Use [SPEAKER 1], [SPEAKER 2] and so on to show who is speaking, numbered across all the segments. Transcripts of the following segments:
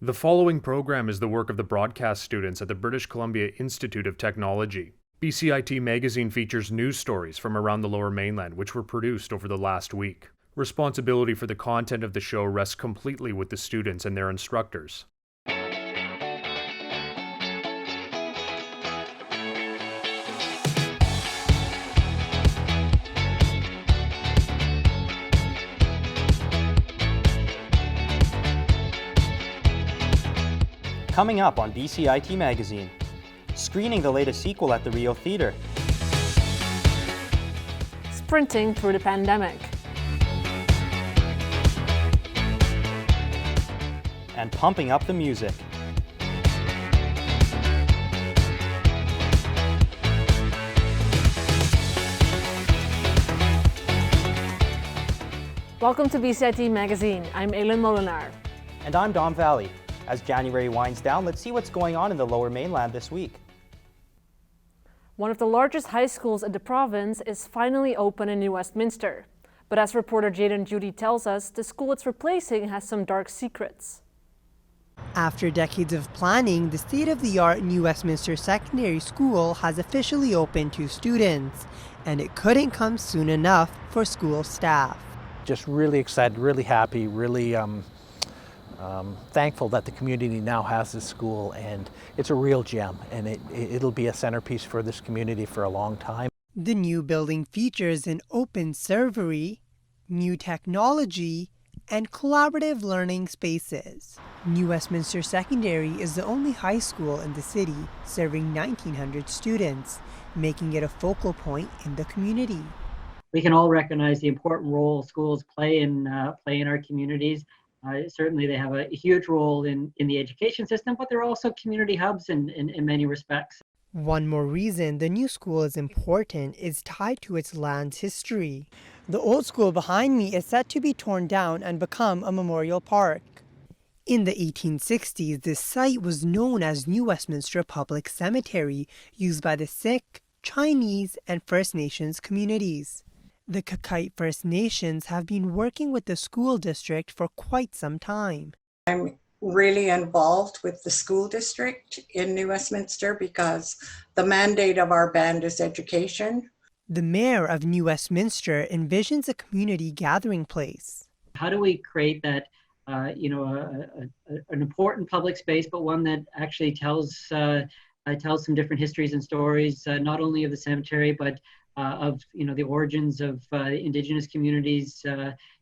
[SPEAKER 1] The following program is the work of the broadcast students at the British Columbia Institute of Technology. BCIT magazine features news stories from around the Lower Mainland which were produced over the last week. Responsibility for the content of the show rests completely with the students and their instructors.
[SPEAKER 2] Coming up on BCIT Magazine, screening the latest sequel at the Rio Theatre,
[SPEAKER 3] sprinting through the pandemic,
[SPEAKER 2] and pumping up the music.
[SPEAKER 3] Welcome to BCIT Magazine. I'm Elin Molenaar.
[SPEAKER 2] And I'm Vallee. As January winds down, let's see what's going on in the Lower Mainland this week.
[SPEAKER 3] One of the largest high schools in the province is finally open in New Westminster. But as reporter Jaden Judy tells us, the school it's replacing has some dark secrets.
[SPEAKER 4] After decades of planning, the state-of-the-art New Westminster Secondary School has officially opened to students, and it couldn't come soon enough for school staff.
[SPEAKER 5] Just really excited, really happy, really thankful that the community now has this school, and it's a real gem, and it'll be a centerpiece for this community for a long time.
[SPEAKER 4] The new building features an open servery, new technology, and collaborative learning spaces. New Westminster Secondary is the only high school in the city serving 1,900 students, making it a focal point in the community.
[SPEAKER 6] We can all recognize the important role schools play in our communities. Certainly they have a huge role in the education system, but they're also community hubs in many respects.
[SPEAKER 4] One more reason the new school is important is tied to its land's history. The old school behind me is set to be torn down and become a memorial park. In the 1860s, this site was known as New Westminster Public Cemetery, used by the Sikh, Chinese, and First Nations communities. The Kakite First Nations have been working with the school district for quite some time.
[SPEAKER 7] I'm really involved with the school district in New Westminster because the mandate of our band is education.
[SPEAKER 4] The mayor of New Westminster envisions a community gathering place.
[SPEAKER 6] How do we create that, an important public space, but one that actually tells some different histories and stories, not only of the cemetery, but of the origins of Indigenous communities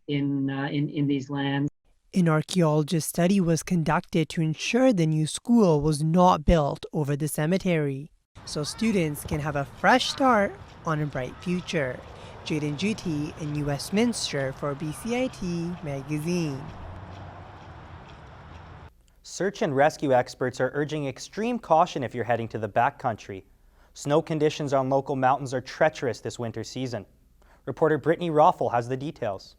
[SPEAKER 6] in these lands.
[SPEAKER 4] An archaeologist study was conducted to ensure the new school was not built over the cemetery, so students can have a fresh start on a bright future. Jaden Judy in New Westminster for BCIT Magazine.
[SPEAKER 2] Search and rescue experts are urging extreme caution if you're heading to the backcountry. Snow conditions on local mountains are treacherous this winter season. Reporter Brittany Roffel has the details.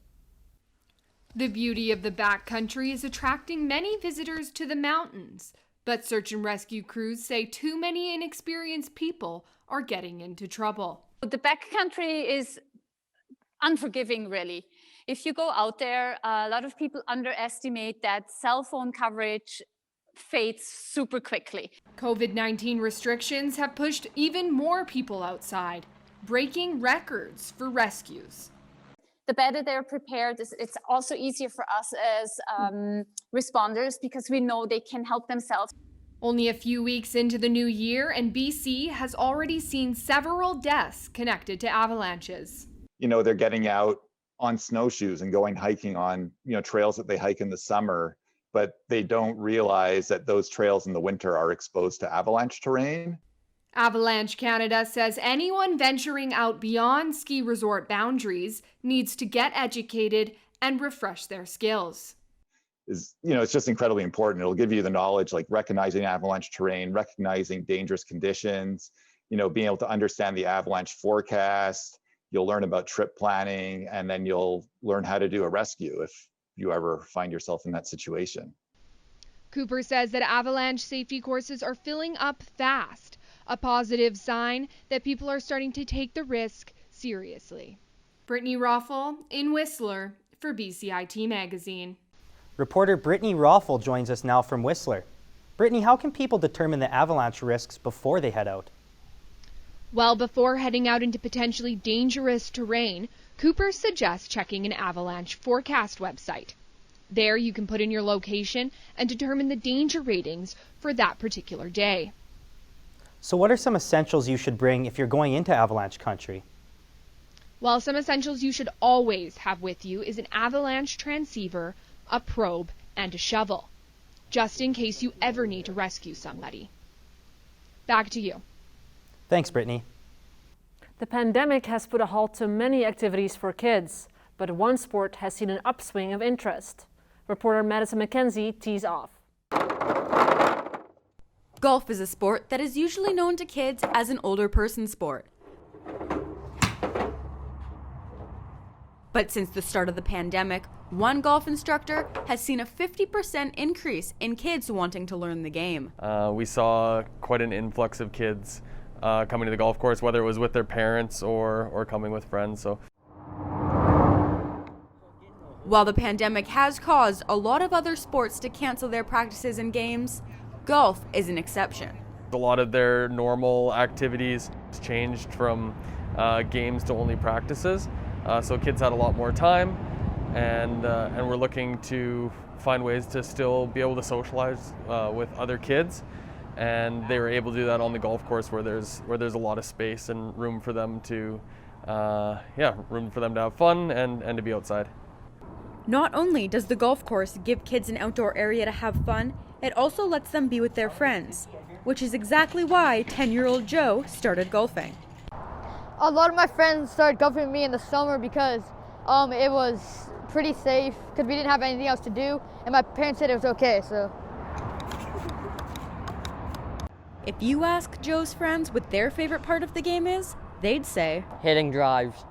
[SPEAKER 8] The beauty of the backcountry is attracting many visitors to the mountains, but search and rescue crews say too many inexperienced people are getting into trouble.
[SPEAKER 9] The backcountry is unforgiving, really. If you go out there, a lot of people underestimate that cell phone coverage fades super quickly.
[SPEAKER 8] COVID-19 restrictions have pushed even more people outside, breaking records for rescues.
[SPEAKER 9] The better they're prepared, it's also easier for us as responders because we know they can help themselves.
[SPEAKER 8] Only a few weeks into the new year, and BC has already seen several deaths connected to avalanches.
[SPEAKER 10] They're getting out on snowshoes and going hiking on, trails that they hike in the summer, but they don't realize that those trails in the winter are exposed to avalanche terrain.
[SPEAKER 8] Avalanche Canada says anyone venturing out beyond ski resort boundaries needs to get educated and refresh their skills.
[SPEAKER 10] It's just incredibly important. It'll give you the knowledge, like recognizing avalanche terrain, recognizing dangerous conditions, being able to understand the avalanche forecast. You'll learn about trip planning, and then you'll learn how to do a rescue if you ever find yourself in that situation.
[SPEAKER 8] Cooper says that avalanche safety courses are filling up fast, a positive sign that people are starting to take the risk seriously. Brittany Roffel in Whistler for BCIT Magazine.
[SPEAKER 2] Reporter Brittany Roffel joins us now from Whistler. Brittany, how can people determine the avalanche risks before they head out?
[SPEAKER 11] Well, before heading out into potentially dangerous terrain, Cooper suggests checking an avalanche forecast website. There you can put in your location and determine the danger ratings for that particular day.
[SPEAKER 2] So what are some essentials you should bring if you're going into avalanche country?
[SPEAKER 11] Well, some essentials you should always have with you is an avalanche transceiver, a probe, and a shovel, just in case you ever need to rescue somebody. Back to you.
[SPEAKER 2] Thanks, Brittany.
[SPEAKER 3] The pandemic has put a halt to many activities for kids, but one sport has seen an upswing of interest. Reporter Madison McKenzie tees off.
[SPEAKER 12] Golf is a sport that is usually known to kids as an older person sport. But since the start of the pandemic, one golf instructor has seen a 50% increase in kids wanting to learn the game.
[SPEAKER 13] We saw quite an influx of kids coming to the golf course, whether it was with their parents or coming with friends. So,
[SPEAKER 12] while the pandemic has caused a lot of other sports to cancel their practices and games, golf is an exception.
[SPEAKER 13] a lot of their normal activities changed from games to only practices. So kids had a lot more time, and we're looking to find ways to still be able to socialize with other kids. And they were able to do that on the golf course where there's a lot of space and room for them to have fun and to be outside.
[SPEAKER 12] Not only does the golf course give kids an outdoor area to have fun, it also lets them be with their friends, which is exactly why 10-year-old Joe started golfing.
[SPEAKER 14] A lot of my friends started golfing with me in the summer because it was pretty safe because we didn't have anything else to do, and my parents said it was okay, so.
[SPEAKER 12] If you ask Joe's friends what their favorite part of the game is, they'd say
[SPEAKER 15] hitting drives.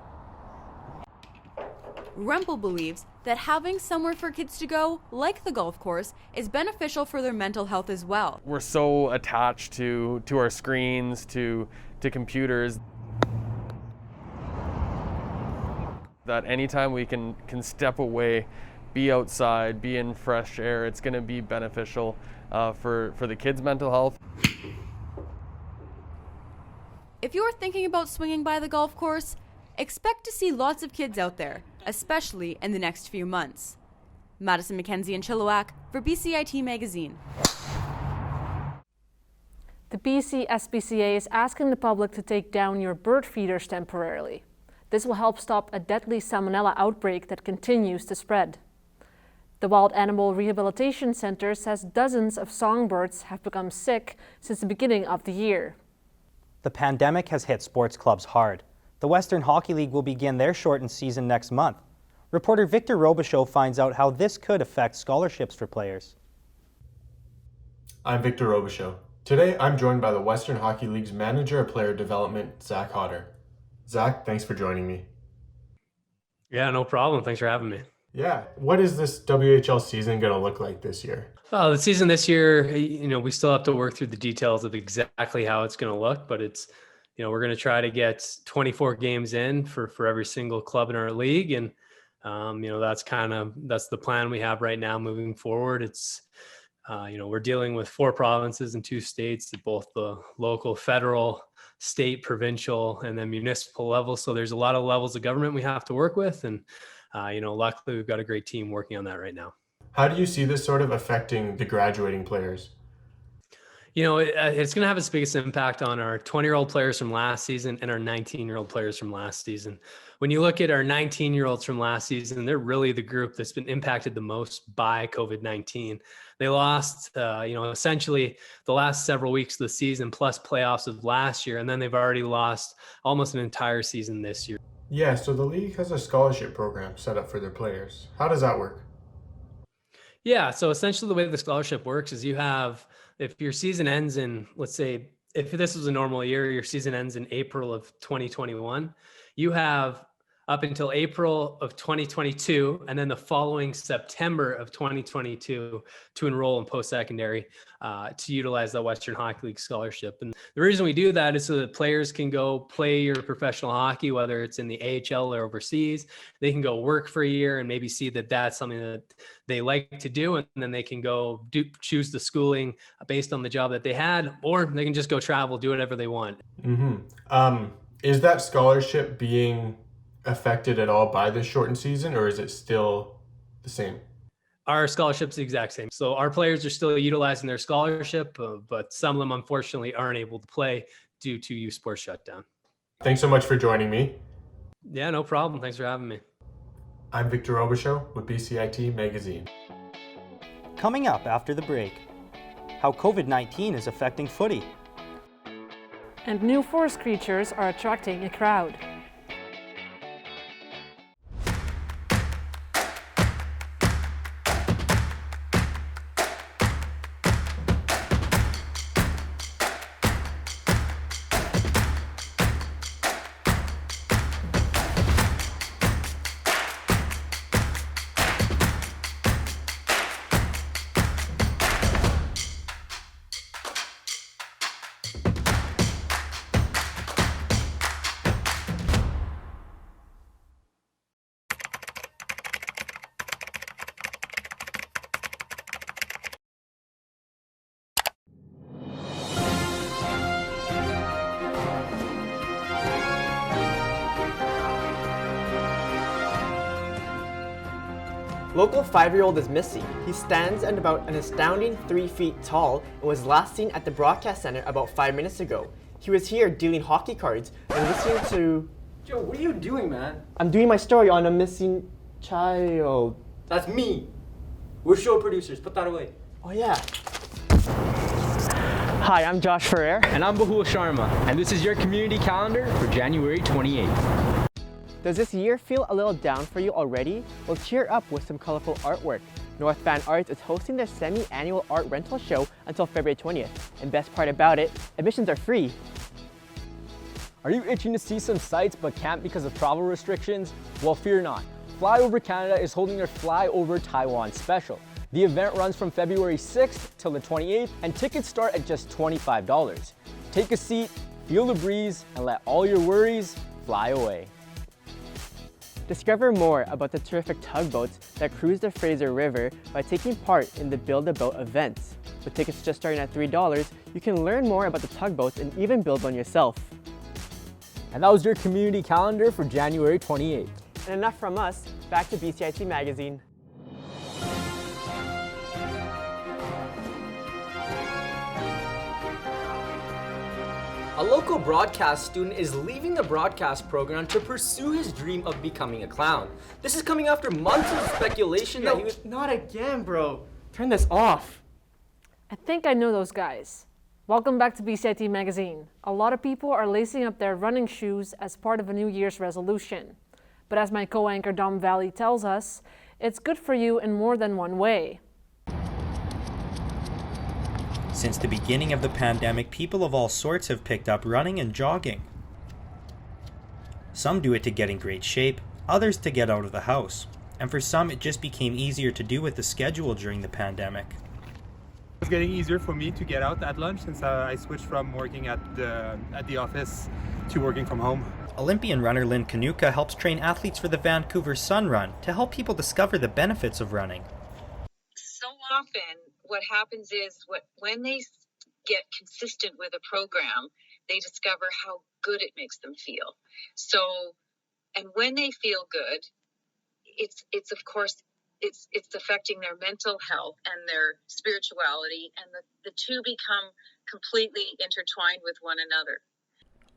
[SPEAKER 12] Rempel believes that having somewhere for kids to go, like the golf course, is beneficial for their mental health as well.
[SPEAKER 13] We're so attached to our screens, to computers, that anytime we can step away, be outside, be in fresh air, it's going to be beneficial for the kids' mental health.
[SPEAKER 12] If you're thinking about swinging by the golf course, expect to see lots of kids out there, especially in the next few months. Madison McKenzie in Chilliwack for BCIT Magazine.
[SPEAKER 3] The BC SPCA is asking the public to take down your bird feeders temporarily. This will help stop a deadly salmonella outbreak that continues to spread. The Wild Animal Rehabilitation Center says dozens of songbirds have become sick since the beginning of the year.
[SPEAKER 2] The pandemic has hit sports clubs hard. The Western Hockey League will begin their shortened season next month. Reporter Victor Robichaud finds out how this could affect scholarships for players.
[SPEAKER 16] I'm Victor Robichaud. Today, I'm joined by the Western Hockey League's Manager of Player Development, Zach Hodder. Zach, thanks for joining me.
[SPEAKER 17] Yeah, no problem. Thanks for having me.
[SPEAKER 16] Yeah, what is this WHL season going to look like this year?
[SPEAKER 17] The season this year, we still have to work through the details of exactly how it's going to look, but it's, we're going to try to get 24 games in for every single club in our league. And, that's the plan we have right now moving forward. It's, we're dealing with 4 provinces and 2 states at both the local, federal, state, provincial, and then municipal level. So there's a lot of levels of government we have to work with. And, luckily we've got a great team working on that right now.
[SPEAKER 16] How do you see this sort of affecting the graduating players?
[SPEAKER 17] It's going to have its biggest impact on our 20-year-old players from last season and our 19-year-old players from last season. When you look at our 19-year-olds from last season, they're really the group that's been impacted the most by COVID-19. They lost, essentially the last several weeks of the season plus playoffs of last year, and then they've already lost almost an entire season this year.
[SPEAKER 16] Yeah, so the league has a scholarship program set up for their players. How does that work?
[SPEAKER 17] Yeah, so essentially the way the scholarship works is if your season ends in, let's say, if this was a normal year, your season ends in April of 2021, you have up until April of 2022, and then the following September of 2022 to enroll in post-secondary to utilize the Western Hockey League scholarship. And the reason we do that is so that players can go play your professional hockey, whether it's in the AHL or overseas. They can go work for a year and maybe see that that's something that they like to do, and then they can go choose the schooling based on the job that they had, or they can just go travel, do whatever they want.
[SPEAKER 16] Is that scholarship being affected at all by the shortened season, or is it still the same?
[SPEAKER 17] Our scholarship's the exact same. So our players are still utilizing their scholarship, but some of them unfortunately aren't able to play due to youth sports shutdown.
[SPEAKER 16] Thanks so much for joining me.
[SPEAKER 17] Yeah, no problem. Thanks for having me.
[SPEAKER 16] I'm Victor Robichaud with BCIT Magazine.
[SPEAKER 2] Coming up after the break, how COVID-19 is affecting footy.
[SPEAKER 3] And new forest creatures are attracting a crowd.
[SPEAKER 15] Local 5-year-old is missing. He stands at about an astounding 3 feet tall and was last seen at the broadcast center about 5 minutes ago. He was here dealing hockey cards and listening to...
[SPEAKER 18] Joe, what are you doing, man?
[SPEAKER 15] I'm doing my story on a missing child.
[SPEAKER 18] That's me. We're show producers. Put that away.
[SPEAKER 15] Oh yeah. Hi, I'm Josh Ferrer.
[SPEAKER 19] And I'm Bahul Sharma. And this is your community calendar for January 28th.
[SPEAKER 15] Does this year feel a little down for you already? Well, cheer up with some colorful artwork. North Van Arts is hosting their semi-annual art rental show until February 20th. And best part about it, admissions are free.
[SPEAKER 19] Are you itching to see some sights but can't because of travel restrictions? Well, fear not. Flyover Canada is holding their Flyover Taiwan special. The event runs from February 6th till the 28th, and tickets start at just $25. Take a seat, feel the breeze, and let all your worries fly away.
[SPEAKER 15] Discover more about the terrific tugboats that cruise the Fraser River by taking part in the Build-A-Boat events. With tickets just starting at $3, you can learn more about the tugboats and even build one yourself.
[SPEAKER 19] And that was your community calendar for January 28th.
[SPEAKER 15] And enough from us, back to BCIT Magazine.
[SPEAKER 20] A local broadcast student is leaving the broadcast program to pursue his dream of becoming a clown. This is coming after months of speculation that he was...
[SPEAKER 15] Not again, bro. Turn this off.
[SPEAKER 3] I think I know those guys. Welcome back to BCIT Magazine. A lot of people are lacing up their running shoes as part of a New Year's resolution. But as my co-anchor Dom Vallee tells us, it's good for you in more than one way.
[SPEAKER 21] Since the beginning of the pandemic, people of all sorts have picked up running and jogging. Some do it to get in great shape, others to get out of the house, and for some it just became easier to do with the schedule during the pandemic.
[SPEAKER 22] It's getting easier for me to get out at lunch since I switched from working at the office to working from home.
[SPEAKER 21] Olympian runner Lynn Kanuka helps train athletes for the Vancouver Sun Run to help people discover the benefits of running.
[SPEAKER 23] So often what happens is when they get consistent with a program, they discover how good it makes them feel. So, and when they feel good, it's of course, it's affecting their mental health and their spirituality, and the two become completely intertwined with one another.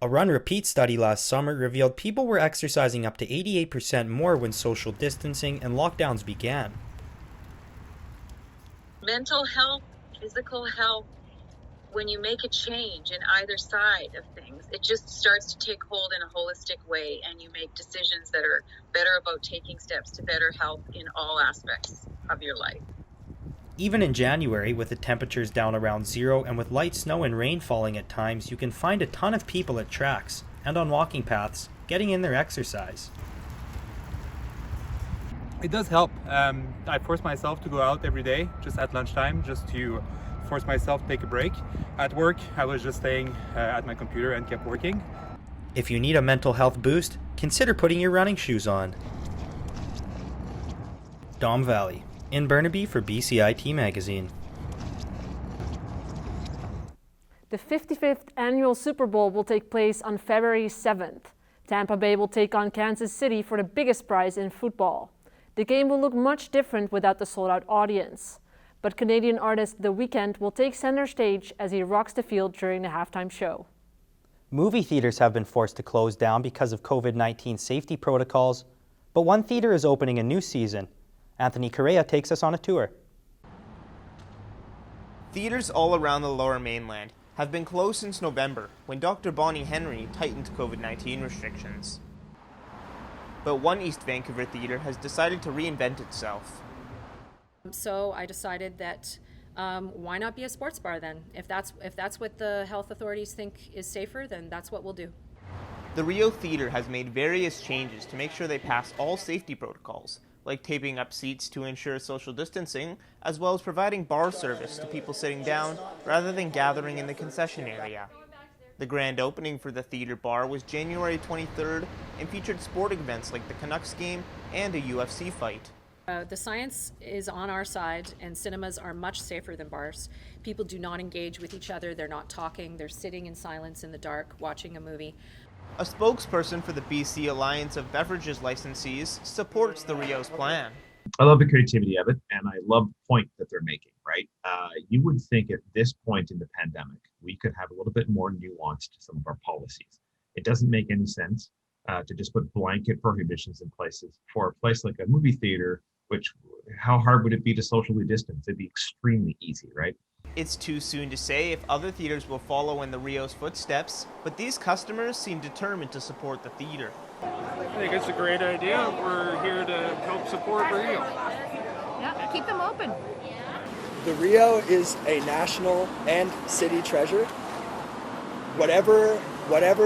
[SPEAKER 21] A run repeat study last summer revealed people were exercising up to 88% more when social distancing and lockdowns began.
[SPEAKER 23] Mental health, physical health, when you make a change in either side of things, it just starts to take hold in a holistic way, and you make decisions that are better about taking steps to better health in all aspects of your life.
[SPEAKER 21] Even in January, with the temperatures down around zero and with light snow and rain falling at times, you can find a ton of people at tracks and on walking paths getting in their exercise.
[SPEAKER 22] It does help. I force myself to go out every day, just at lunchtime, just to force myself to take a break. At work, I was just staying at my computer and kept working.
[SPEAKER 21] If you need a mental health boost, consider putting your running shoes on. Dom Vallee, in Burnaby for BCIT Magazine.
[SPEAKER 3] The 55th annual Super Bowl will take place on February 7th. Tampa Bay will take on Kansas City for the biggest prize in football. The game will look much different without the sold-out audience. But Canadian artist The Weeknd will take center stage as he rocks the field during the halftime show.
[SPEAKER 2] Movie theaters have been forced to close down because of COVID-19 safety protocols, but one theater is opening a new season. Anthony Correa takes us on a tour.
[SPEAKER 1] Theaters all around the Lower Mainland have been closed since November, when Dr. Bonnie Henry tightened COVID-19 restrictions. But one East Vancouver theater has decided to reinvent itself.
[SPEAKER 5] So I decided that why not be a sports bar then? If that's what the health authorities think is safer, then that's what we'll do.
[SPEAKER 1] The Rio Theater has made various changes to make sure they pass all safety protocols, like taping up seats to ensure social distancing, as well as providing bar service to people sitting down rather than gathering in the concession area. The grand opening for the theater bar was January 23rd and featured sporting events like the Canucks game and a UFC fight.
[SPEAKER 5] The science is on our side, and cinemas are much safer than bars. People do not engage with each other, they're not talking, they're sitting in silence in the dark watching a movie.
[SPEAKER 1] A spokesperson for the BC Alliance of Beverages Licensees supports the Rio's plan.
[SPEAKER 7] I love the creativity of it, and I love the point that they're making, right? You would think at this point in the pandemic, we could have a little bit more nuance to some of our policies. It doesn't make any sense to just put blanket prohibitions in places for a place like a movie theater, which, how hard would it be to socially distance? It'd be extremely easy, right?
[SPEAKER 1] It's too soon to say if other theaters will follow in the Rio's footsteps, but these customers seem determined to support the theater.
[SPEAKER 24] I think it's a great idea. We're here to help support Rio.
[SPEAKER 25] Yeah, keep them open.
[SPEAKER 26] The Rio is a national and city treasure. Whatever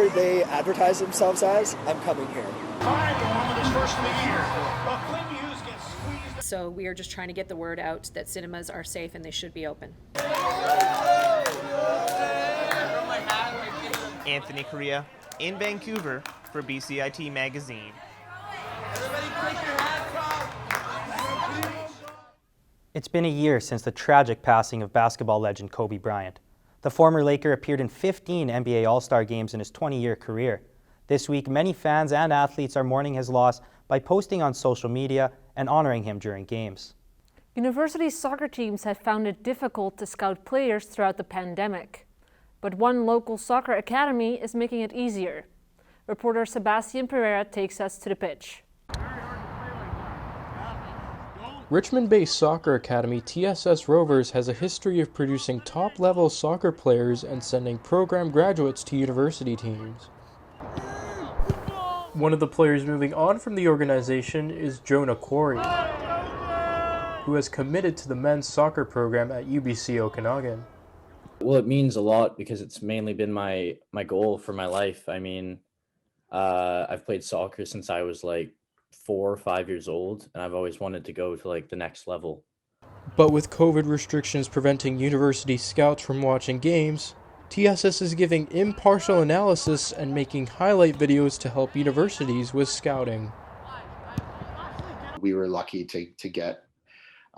[SPEAKER 26] they advertise themselves as, I'm coming here.
[SPEAKER 5] So we are just trying to get the word out that cinemas are safe and they should be open.
[SPEAKER 1] Anthony Correa, in Vancouver for BCIT Magazine.
[SPEAKER 2] It's been a year since the tragic passing of basketball legend Kobe Bryant. The former Laker appeared in 15 NBA All-Star games in his 20-year career. This week, many fans and athletes are mourning his loss by posting on social media and honoring him during games.
[SPEAKER 3] University soccer teams have found it difficult to scout players throughout the pandemic. But one local soccer academy is making it easier. Reporter Sebastian Pereira takes us to the pitch.
[SPEAKER 27] Richmond-based soccer academy TSS Rovers has a history of producing top-level soccer players and sending program graduates to university teams. One of the players moving on from the organization is Jonah Quarry, who has committed to the men's soccer program at UBC Okanagan.
[SPEAKER 28] Well, it means a lot because it's mainly been my goal for my life. I mean, I've played soccer since I was like 4 or 5 years old, and I've always wanted to go to like the next level.
[SPEAKER 27] But with COVID restrictions preventing university scouts from watching games, TSS is giving impartial analysis and making highlight videos to help universities with scouting.
[SPEAKER 29] We were lucky to get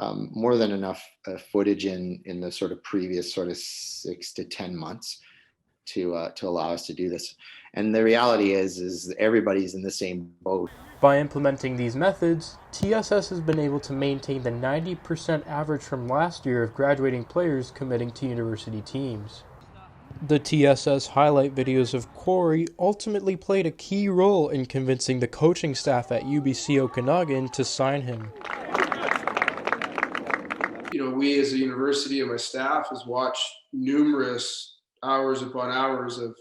[SPEAKER 29] more than enough footage in the sort of previous sort of 6 to 10 months to allow us to do this. And the reality is everybody's in the same boat.
[SPEAKER 27] By implementing these methods, TSS has been able to maintain the 90% average from last year of graduating players committing to university teams. The TSS highlight videos of Quarry ultimately played a key role in convincing the coaching staff at UBC Okanagan to sign him.
[SPEAKER 30] You know, we as a university and my staff has watched numerous hours upon hours of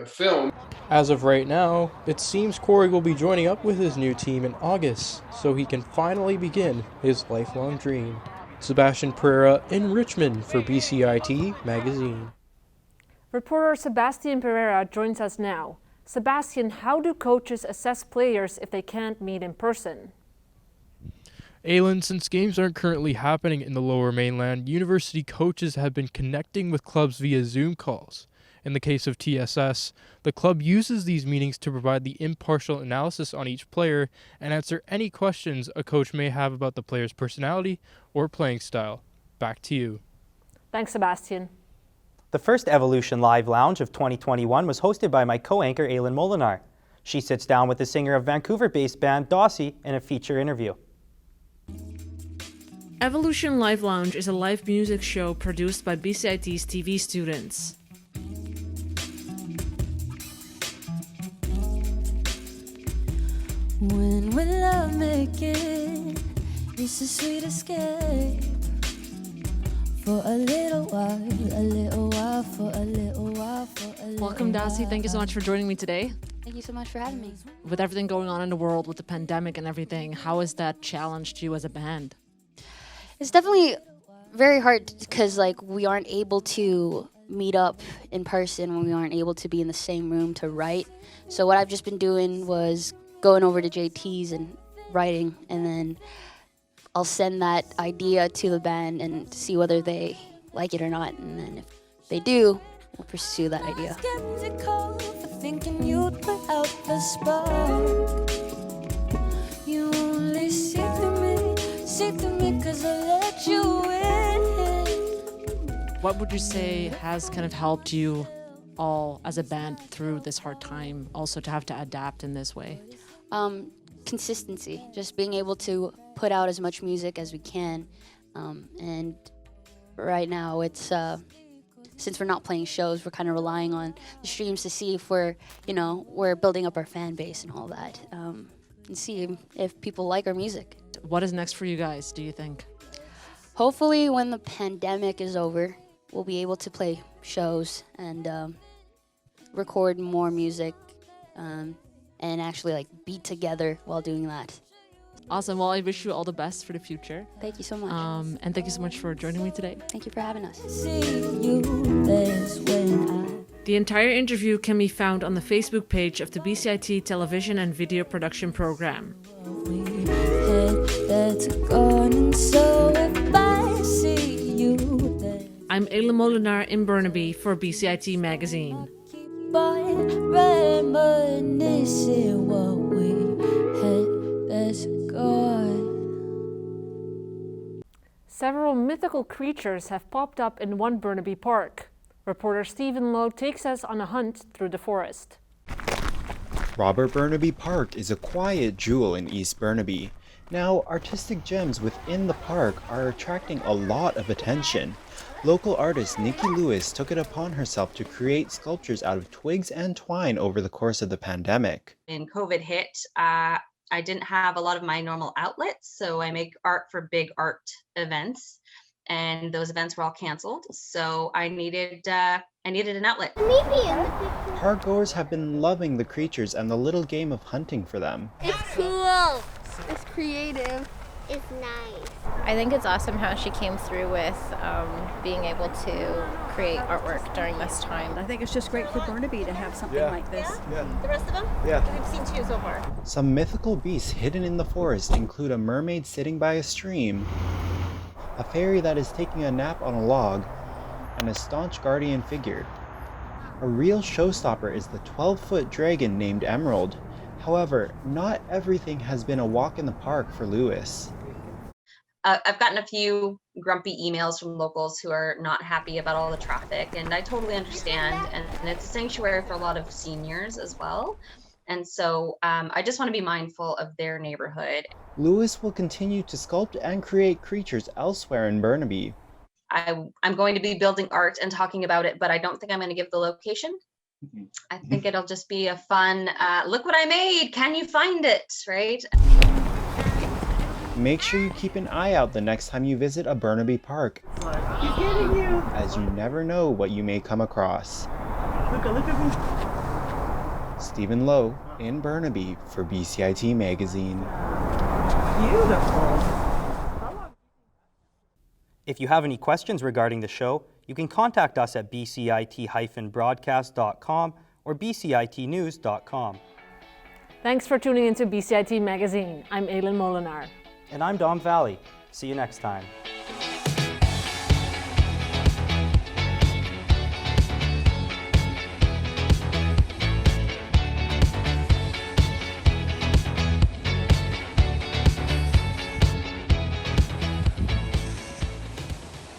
[SPEAKER 30] film.
[SPEAKER 27] As of right now, it seems Quarry will be joining up with his new team in August, so he can finally begin his lifelong dream. Sebastian Pereira in Richmond for BCIT Magazine.
[SPEAKER 3] Reporter Sebastian Pereira joins us now. Sebastian, how do coaches assess players if they can't meet in person?
[SPEAKER 27] Elin, since games aren't currently happening in the Lower Mainland, university coaches have been connecting with clubs via Zoom calls. In the case of TSS, the club uses these meetings to provide the impartial analysis on each player and answer any questions a coach may have about the player's personality or playing style. Back to you.
[SPEAKER 3] Thanks, Sebastian.
[SPEAKER 2] The first Evolution Live Lounge of 2021 was hosted by my co-anchor Elin Molenaar. She sits down with the singer of Vancouver-based band Dossie in a feature interview.
[SPEAKER 3] Evolution Live Lounge is a live music show produced by BCIT's TV students.
[SPEAKER 4] When we love making, it's a sweet escape. For a little while, a little while, for a little while, for a little
[SPEAKER 3] Welcome, Dossie. Thank you so much for joining me today.
[SPEAKER 4] Thank you so much for having me.
[SPEAKER 3] With everything going on in the world, with the pandemic and everything, how has that challenged you as a band?
[SPEAKER 4] It's definitely very hard because we aren't able to meet up in person when we aren't able to be in the same room to write. So what I've just been doing was going over to JT's and writing, and then I'll send that idea to the band and see whether they like it or not, and then if they do, we'll pursue that idea. Skeptical for thinking you'd put out the spark. You only see through me 'cause I let you in.
[SPEAKER 3] What would you say has kind of helped you all as a band through this hard time, also to have to adapt in this way?
[SPEAKER 4] Consistency, just being able to put out as much music as we can. And right now it's, since we're not playing shows, we're kind of relying on the streams to see if we're building up our fan base and all that, and see if people like our music.
[SPEAKER 3] What is next for you guys, do you think?
[SPEAKER 4] Hopefully when the pandemic is over, we'll be able to play shows and record more music, and actually be together while doing that.
[SPEAKER 3] Awesome. Well, I wish you all the best for the future.
[SPEAKER 4] Thank you so much.
[SPEAKER 3] And thank you so much for joining me today.
[SPEAKER 4] Thank you for having us.
[SPEAKER 3] The entire interview can be found on the Facebook page of the BCIT television and video production program. I'm Elin Molenaar in Burnaby for BCIT Magazine.
[SPEAKER 4] Reminiscing what we had, that's gone.
[SPEAKER 3] Several mythical creatures have popped up in one Burnaby park. Reporter Stephen Lowe takes us on a hunt through the forest.
[SPEAKER 6] Robert Burnaby Park is a quiet jewel in East Burnaby. Now, artistic gems within the park are attracting a lot of attention. Local artist Nikki Lewis took it upon herself to create sculptures out of twigs and twine over the course of the pandemic.
[SPEAKER 8] When COVID hit, I didn't have a lot of my normal outlets, so I make art for big art events, and those events were all canceled. So I needed an outlet.
[SPEAKER 6] Park goers have been loving the creatures and the little game of hunting for them.
[SPEAKER 25] It's cool. It's creative. It's nice.
[SPEAKER 9] I think it's awesome how she came through with being able to create artwork during this time.
[SPEAKER 10] I think it's just great for Burnaby to have something like this.
[SPEAKER 9] Yeah. The rest of them?
[SPEAKER 6] Yeah.
[SPEAKER 9] We've seen 2 so far.
[SPEAKER 6] Some mythical beasts hidden in the forest include a mermaid sitting by a stream, a fairy that is taking a nap on a log, and a staunch guardian figure. A real showstopper is the 12-foot dragon named Emerald. However, not everything has been a walk in the park for Lewis.
[SPEAKER 8] I've gotten a few grumpy emails from locals who are not happy about all the traffic, and I totally understand. And it's a sanctuary for a lot of seniors as well. And so I just want to be mindful of their neighborhood.
[SPEAKER 6] Lewis will continue to sculpt and create creatures elsewhere in Burnaby.
[SPEAKER 8] I'm going to be building art and talking about it, but I don't think I'm going to give the location. I think it'll just be a fun, look what I made, can you find it, right?
[SPEAKER 6] Make sure you keep an eye out the next time you visit a Burnaby park,
[SPEAKER 10] He's getting you.
[SPEAKER 6] as you never know what you may come across.
[SPEAKER 10] Look at me.
[SPEAKER 6] Stephen Lowe in Burnaby for BCIT Magazine.
[SPEAKER 10] Beautiful.
[SPEAKER 2] If you have any questions regarding the show, you can contact us at bcit-broadcast.com or bcitnews.com.
[SPEAKER 3] Thanks for tuning into BCIT Magazine. I'm Elin Molenaar.
[SPEAKER 2] And I'm Dom Vallee. See you next time.